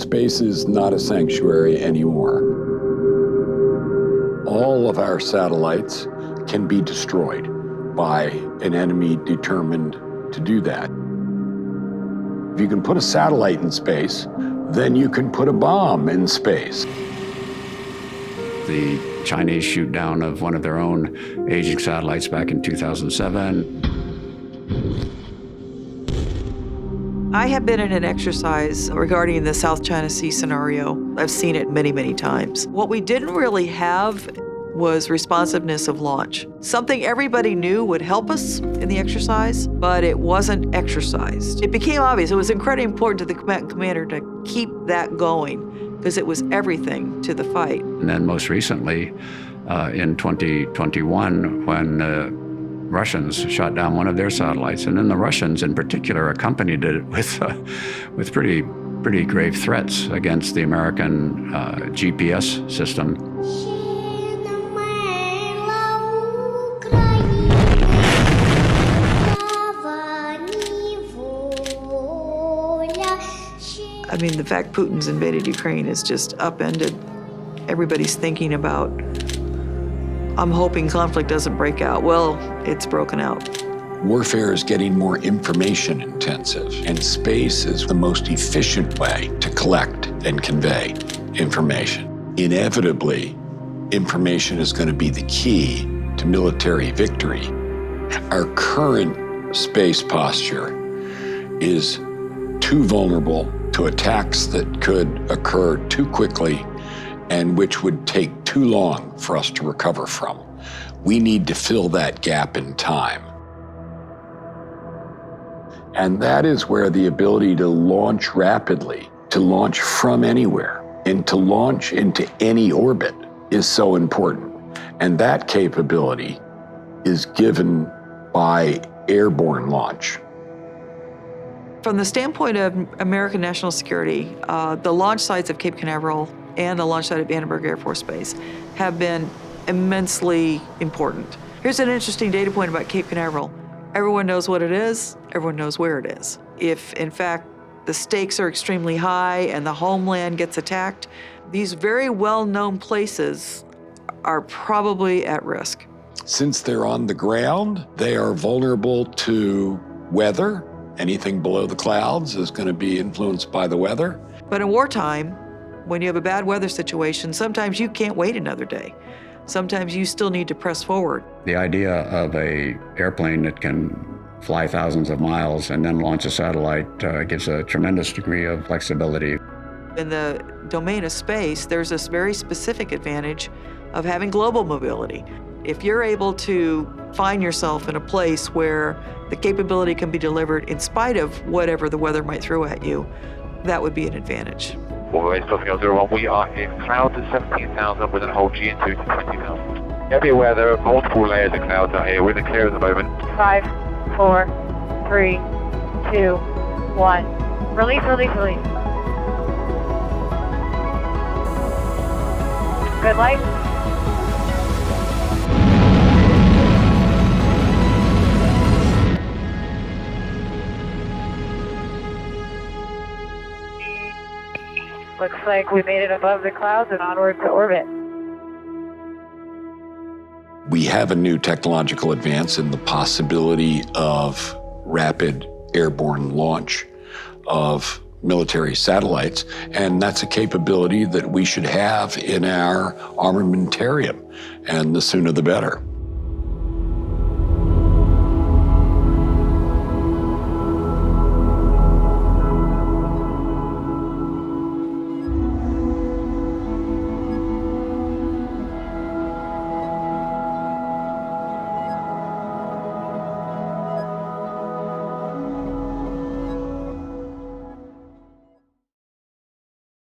Space is not a sanctuary anymore. All of our satellites can be destroyed by an enemy determined to do that. If you can put a satellite in space, then you can put a bomb in space. The Chinese shoot down of one of their own aging satellites back in 2007. I have been in an exercise regarding the South China Sea scenario. I've seen it many, many times. What we didn't really have was responsiveness of launch. Something everybody knew would help us in the exercise, but it wasn't exercised. It became obvious. It was incredibly important to the commander to keep that going because it was everything to the fight. And then most recently, in 2021, when Russians shot down one of their satellites, and then the Russians in particular accompanied it with pretty grave threats against the American GPS system. I mean, the fact Putin's invaded Ukraine has just upended everybody's thinking about, I'm hoping conflict doesn't break out. Well, it's broken out. Warfare is getting more information intensive, and space is the most efficient way to collect and convey information. Inevitably, information is going to be the key to military victory. Our current space posture is too vulnerable to attacks that could occur too quickly and which would take too long for us to recover from. We need to fill that gap in time. And that is where the ability to launch rapidly, to launch from anywhere, and to launch into any orbit is so important. And that capability is given by airborne launch. From the standpoint of American national security, the launch sites of Cape Canaveral and the launch site of Vandenberg Air Force Base have been immensely important. Here's an interesting data point about Cape Canaveral. Everyone knows what it is, everyone knows where it is. If, in fact, the stakes are extremely high and the homeland gets attacked, these very well-known places are probably at risk. Since they're on the ground, they are vulnerable to weather. Anything below the clouds is going to be influenced by the weather. But in wartime, when you have a bad weather situation, sometimes you can't wait another day. Sometimes you still need to press forward. The idea of an airplane that can fly thousands of miles and then launch a satellite gives a tremendous degree of flexibility. In the domain of space, there's this very specific advantage of having global mobility. If you're able to find yourself in a place where the capability can be delivered in spite of whatever the weather might throw at you, that would be an advantage. Always Puffing 01, we are in clouds at 17,000 with a hold GN2 to 20,000. Everywhere there are multiple layers of clouds out here. We're in the clear at the moment. 5, 4, 3, 2, 1. Release, release, release. Good light. Looks like we made it above the clouds and onward to orbit. We have a new technological advance in the possibility of rapid airborne launch of military satellites, and that's a capability that we should have in our armamentarium, and the sooner the better.